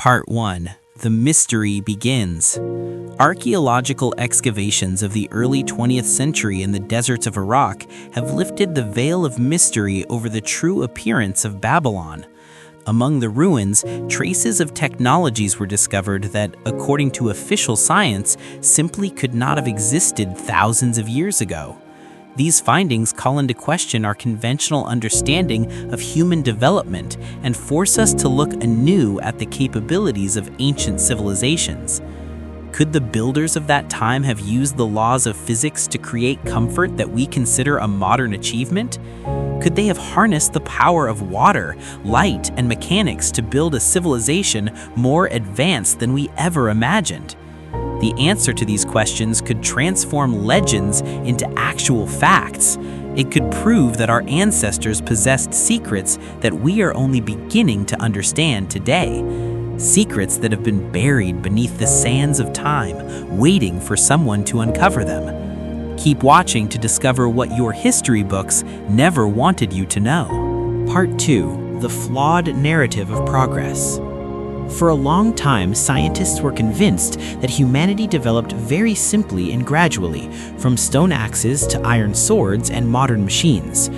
Part 1. The Mystery Begins. Archaeological excavations of the early 20th century in the deserts of Iraq have lifted the veil of mystery over the true appearance of Babylon. Among the ruins, traces of technologies were discovered that, according to official science, simply could not have existed thousands of years ago. These findings call into question our conventional understanding of human development and force us to look anew at the capabilities of ancient civilizations. Could the builders of that time have used the laws of physics to create comfort that we consider a modern achievement? Could they have harnessed the power of water, light, and mechanics to build a civilization more advanced than we ever imagined? The answer to these questions could transform legends into actual facts. It could prove that our ancestors possessed secrets that we are only beginning to understand today. Secrets that have been buried beneath the sands of time, waiting for someone to uncover them. Keep watching to discover what your history books never wanted you to know. Part 2. The Flawed Narrative of Progress. For a long time, scientists were convinced that humanity developed very simply and gradually, from stone axes to iron swords and modern machines.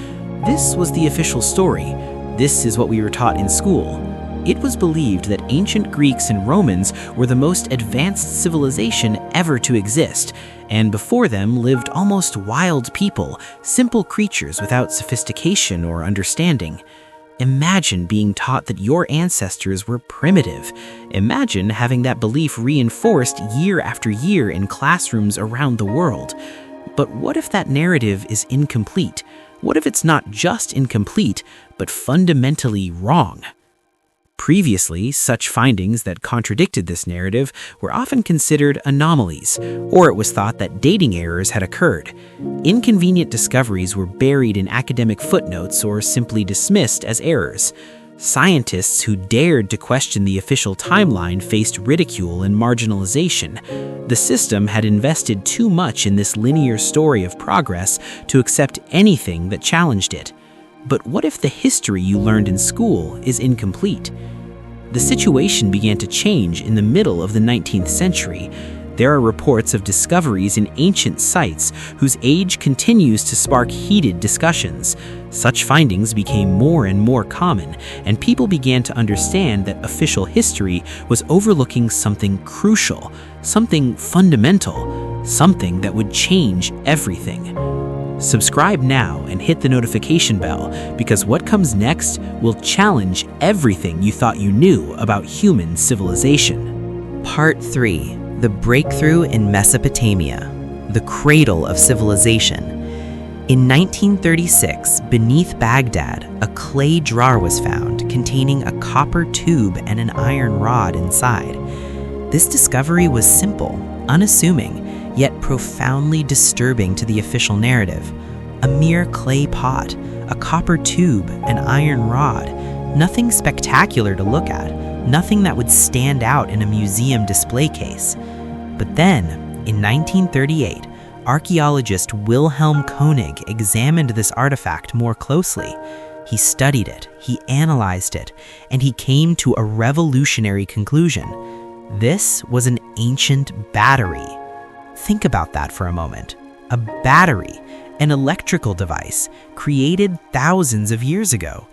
This was the official story. This is what we were taught in school. It was believed that ancient Greeks and Romans were the most advanced civilization ever to exist, and before them lived almost wild people, simple creatures without sophistication or understanding. Imagine being taught that your ancestors were primitive. Imagine having that belief reinforced year after year in classrooms around the world. But what if that narrative is incomplete? What if it's not just incomplete, but fundamentally wrong? Previously, such findings that contradicted this narrative were often considered anomalies, or it was thought that dating errors had occurred. Inconvenient discoveries were buried in academic footnotes or simply dismissed as errors. Scientists who dared to question the official timeline faced ridicule and marginalization. The system had invested too much in this linear story of progress to accept anything that challenged it. But what if the history you learned in school is incomplete? The situation began to change in the middle of the 19th century. There are reports of discoveries in ancient sites whose age continues to spark heated discussions. Such findings became more and more common, and people began to understand that official history was overlooking something crucial, something fundamental, something that would change everything. Subscribe now and hit the notification bell, because what comes next will challenge everything you thought you knew about human civilization. Part 3. The Breakthrough in Mesopotamia, the Cradle of Civilization. In 1936, beneath Baghdad, a clay jar was found containing a copper tube and an iron rod inside. This discovery was simple, unassuming, yet profoundly disturbing to the official narrative. A mere clay pot, a copper tube, an iron rod, nothing spectacular to look at, nothing that would stand out in a museum display case. But then, in 1938, archaeologist Wilhelm Koenig examined this artifact more closely. He studied it, he analyzed it, and he came to a revolutionary conclusion. This was an ancient battery. Think about that for a moment. A battery, an electrical device, created thousands of years ago.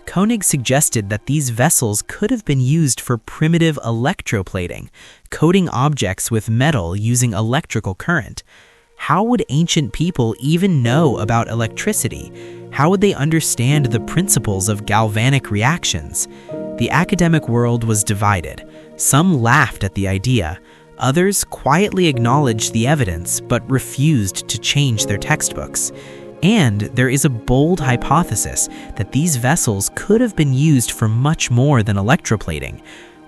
Koenig suggested that these vessels could have been used for primitive electroplating, coating objects with metal using electrical current. How would ancient people even know about electricity? How would they understand the principles of galvanic reactions? The academic world was divided. Some laughed at the idea. Others quietly acknowledged the evidence but refused to change their textbooks. And there is a bold hypothesis that these vessels could have been used for much more than electroplating.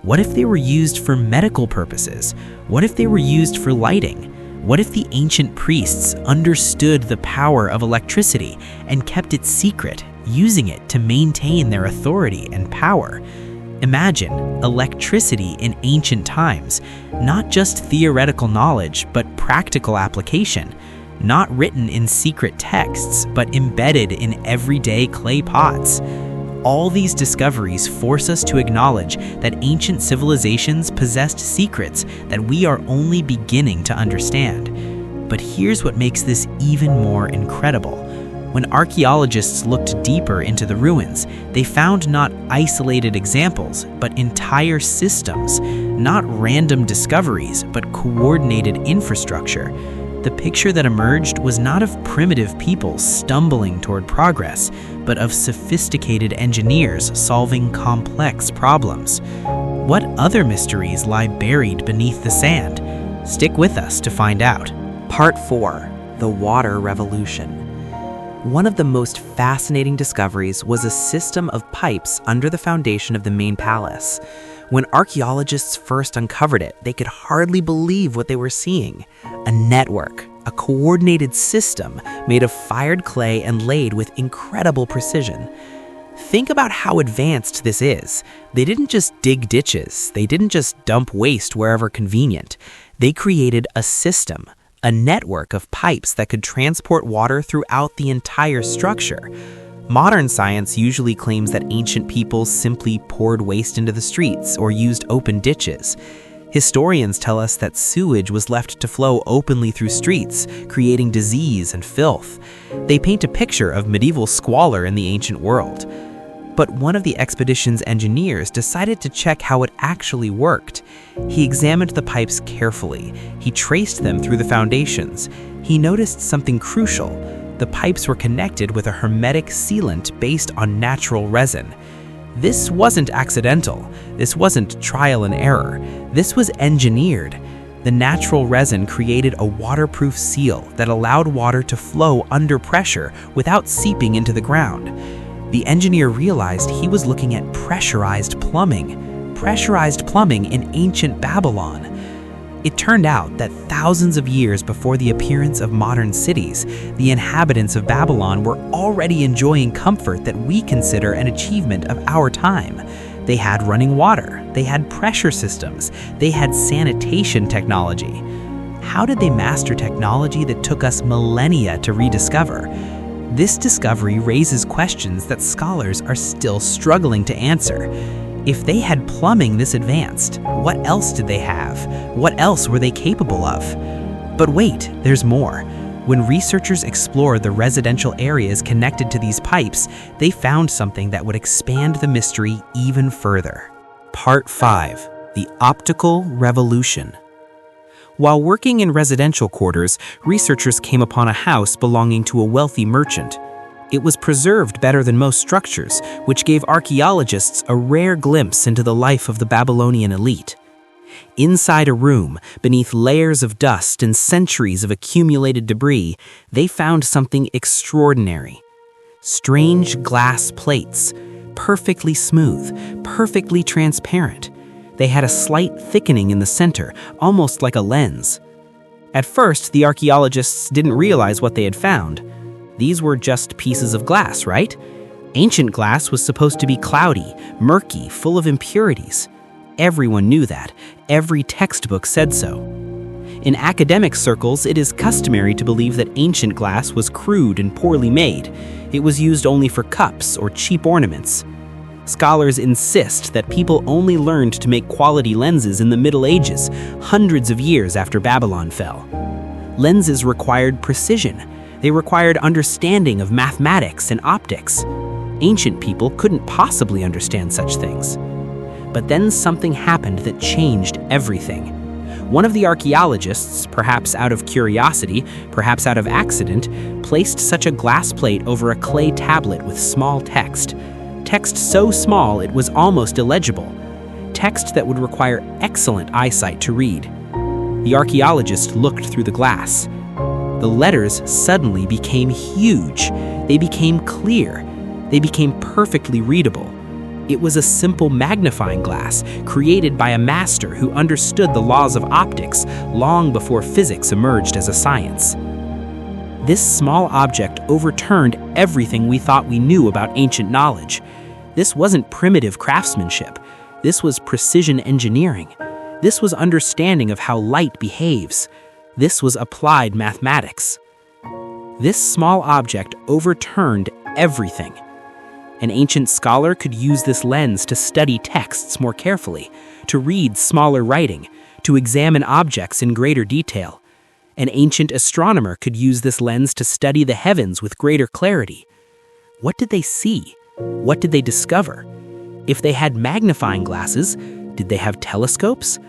What if they were used for medical purposes? What if they were used for lighting? What if the ancient priests understood the power of electricity and kept it secret, using it to maintain their authority and power? Imagine electricity in ancient times, not just theoretical knowledge, but practical application. Not written in secret texts, but embedded in everyday clay pots. All these discoveries force us to acknowledge that ancient civilizations possessed secrets that we are only beginning to understand. But here's what makes this even more incredible. When archaeologists looked deeper into the ruins, they found not isolated examples, but entire systems, not random discoveries, but coordinated infrastructure. The picture that emerged was not of primitive people stumbling toward progress, but of sophisticated engineers solving complex problems. What other mysteries lie buried beneath the sand? Stick with us to find out. Part 4. The Water Revolution. One of the most fascinating discoveries was a system of pipes under the foundation of the main palace. When archaeologists first uncovered it, they could hardly believe what they were seeing. A network, a coordinated system made of fired clay and laid with incredible precision. Think about how advanced this is. They didn't just dig ditches. They didn't just dump waste wherever convenient. They created a system, a network of pipes that could transport water throughout the entire structure. Modern science usually claims that ancient peoples simply poured waste into the streets or used open ditches. Historians tell us that sewage was left to flow openly through streets, creating disease and filth. They paint a picture of medieval squalor in the ancient world. But one of the expedition's engineers decided to check how it actually worked. He examined the pipes carefully. He traced them through the foundations. He noticed something crucial. The pipes were connected with a hermetic sealant based on natural resin. This wasn't accidental. This wasn't trial and error. This was engineered. The natural resin created a waterproof seal that allowed water to flow under pressure without seeping into the ground. The engineer realized he was looking at pressurized plumbing in ancient Babylon. It turned out that thousands of years before the appearance of modern cities, the inhabitants of Babylon were already enjoying comfort that we consider an achievement of our time. They had running water, they had pressure systems, they had sanitation technology. How did they master technology that took us millennia to rediscover? This discovery raises questions that scholars are still struggling to answer. If they had plumbing this advanced, what else did they have? What else were they capable of? But wait, there's more. When researchers explored the residential areas connected to these pipes, they found something that would expand the mystery even further. Part 5. The Optical Revolution. While working in residential quarters, researchers came upon a house belonging to a wealthy merchant. It was preserved better than most structures, which gave archaeologists a rare glimpse into the life of the Babylonian elite. Inside a room, beneath layers of dust and centuries of accumulated debris, they found something extraordinary. Strange glass plates, perfectly smooth, perfectly transparent. They had a slight thickening in the center, almost like a lens. At first, the archaeologists didn't realize what they had found. These were just pieces of glass, right? Ancient glass was supposed to be cloudy, murky, full of impurities. Everyone knew that. Every textbook said so. In academic circles, it is customary to believe that ancient glass was crude and poorly made. It was used only for cups or cheap ornaments. Scholars insist that people only learned to make quality lenses in the Middle Ages, hundreds of years after Babylon fell. Lenses required precision. They required understanding of mathematics and optics. Ancient people couldn't possibly understand such things. But then something happened that changed everything. One of the archaeologists, perhaps out of curiosity, perhaps out of accident, placed such a glass plate over a clay tablet with small text. Text so small it was almost illegible. Text that would require excellent eyesight to read. The archaeologist looked through the glass. The letters suddenly became huge. They became clear. They became perfectly readable. It was a simple magnifying glass created by a master who understood the laws of optics long before physics emerged as a science. This small object overturned everything we thought we knew about ancient knowledge. This wasn't primitive craftsmanship. This was precision engineering. This was understanding of how light behaves. This was applied mathematics. This small object overturned everything. An ancient scholar could use this lens to study texts more carefully, to read smaller writing, to examine objects in greater detail. An ancient astronomer could use this lens to study the heavens with greater clarity. What did they see? What did they discover? If they had magnifying glasses, did they have telescopes?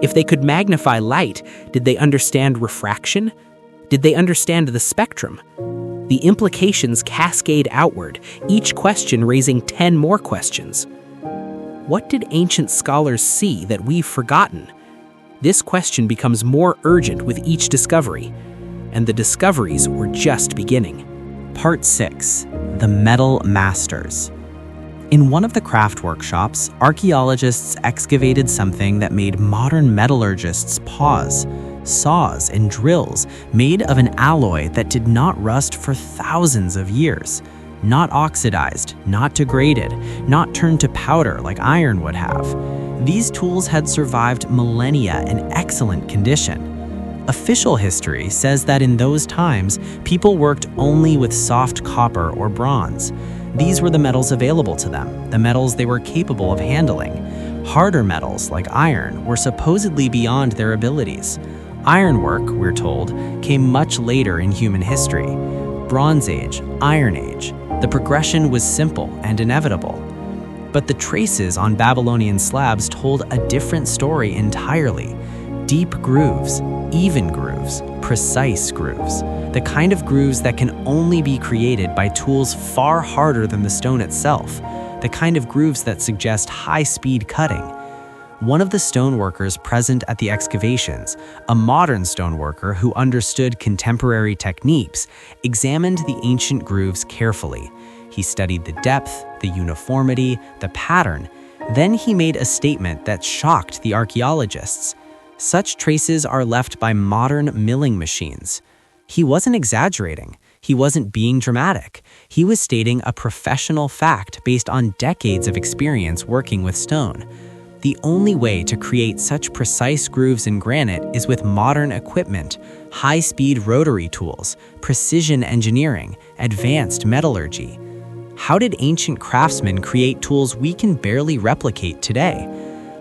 If they could magnify light, did they understand refraction? Did they understand the spectrum? The implications cascade outward, each question raising 10 more questions. What did ancient scholars see that we've forgotten? This question becomes more urgent with each discovery, and the discoveries were just beginning. Part 6. The Metal Masters. In one of the craft workshops, archaeologists excavated something that made modern metallurgists pause. Saws and drills made of an alloy that did not rust for thousands of years. Not oxidized, not degraded, not turned to powder like iron would have. These tools had survived millennia in excellent condition. Official history says that in those times, people worked only with soft copper or bronze. These were the metals available to them, the metals they were capable of handling. Harder metals, like iron, were supposedly beyond their abilities. Ironwork, we're told, came much later in human history. Bronze Age, Iron Age. The progression was simple and inevitable. But the traces on Babylonian slabs told a different story entirely. Deep grooves, even grooves, precise grooves. The kind of grooves that can only be created by tools far harder than the stone itself. The kind of grooves that suggest high-speed cutting. One of the stoneworkers present at the excavations, a modern stoneworker who understood contemporary techniques, examined the ancient grooves carefully. He studied the depth, the uniformity, the pattern. Then he made a statement that shocked the archaeologists. Such traces are left by modern milling machines. He wasn't exaggerating. He wasn't being dramatic. He was stating a professional fact based on decades of experience working with stone. The only way to create such precise grooves in granite is with modern equipment, high-speed rotary tools, precision engineering, advanced metallurgy. How did ancient craftsmen create tools we can barely replicate today?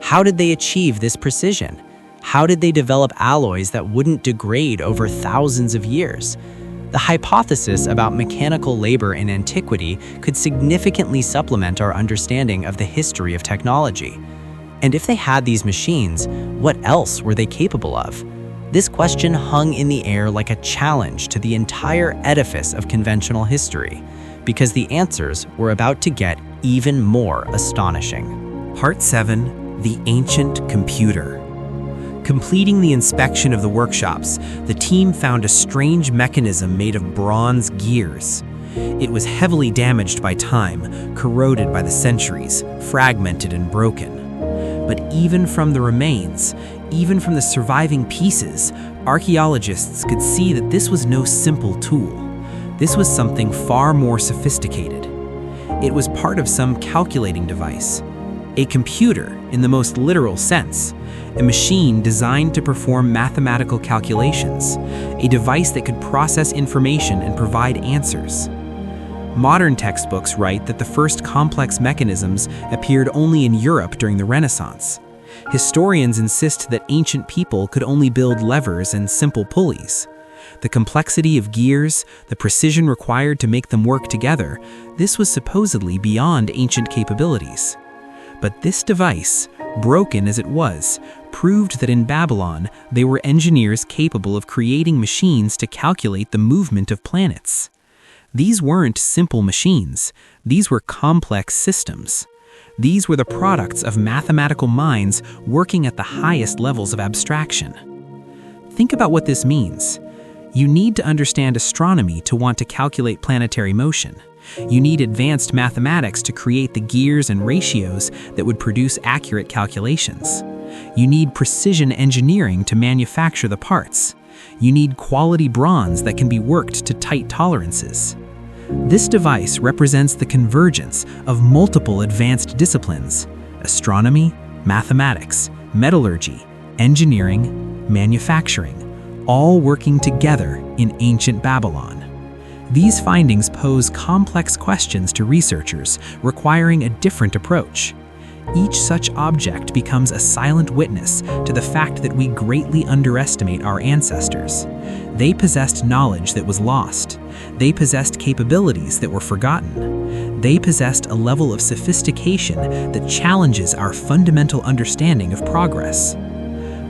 How did they achieve this precision? How did they develop alloys that wouldn't degrade over thousands of years? The hypothesis about mechanical labor in antiquity could significantly supplement our understanding of the history of technology. And if they had these machines, what else were they capable of? This question hung in the air like a challenge to the entire edifice of conventional history, because the answers were about to get even more astonishing. Part 7. The Ancient Computer. Completing the inspection of the workshops, the team found a strange mechanism made of bronze gears. It was heavily damaged by time, corroded by the centuries, fragmented and broken. But even from the remains, even from the surviving pieces, archaeologists could see that this was no simple tool. This was something far more sophisticated. It was part of some calculating device. A computer, in the most literal sense. A machine designed to perform mathematical calculations. A device that could process information and provide answers. Modern textbooks write that the first complex mechanisms appeared only in Europe during the Renaissance. Historians insist that ancient people could only build levers and simple pulleys. The complexity of gears, the precision required to make them work together, this was supposedly beyond ancient capabilities. But this device, broken as it was, proved that in Babylon they were engineers capable of creating machines to calculate the movement of planets. These weren't simple machines. These were complex systems. These were the products of mathematical minds working at the highest levels of abstraction. Think about what this means. You need to understand astronomy to want to calculate planetary motion. You need advanced mathematics to create the gears and ratios that would produce accurate calculations. You need precision engineering to manufacture the parts. You need quality bronze that can be worked to tight tolerances. This device represents the convergence of multiple advanced disciplines: astronomy, mathematics, metallurgy, engineering, manufacturing, all working together in ancient Babylon. These findings pose complex questions to researchers, requiring a different approach. Each such object becomes a silent witness to the fact that we greatly underestimate our ancestors. They possessed knowledge that was lost. They possessed capabilities that were forgotten. They possessed a level of sophistication that challenges our fundamental understanding of progress.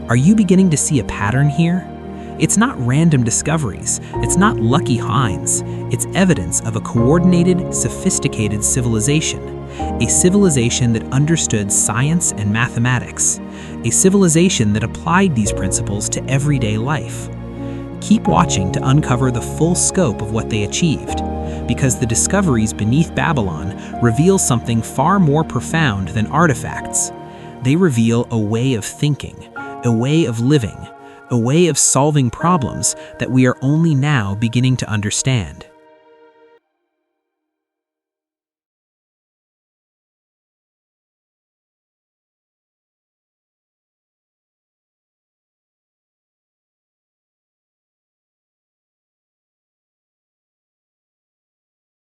Are you beginning to see a pattern here? It's not random discoveries. It's not lucky finds. It's evidence of a coordinated, sophisticated civilization. A civilization that understood science and mathematics. A civilization that applied these principles to everyday life. Keep watching to uncover the full scope of what they achieved, because the discoveries beneath Babylon reveal something far more profound than artifacts. They reveal a way of thinking, a way of living, a way of solving problems that we are only now beginning to understand.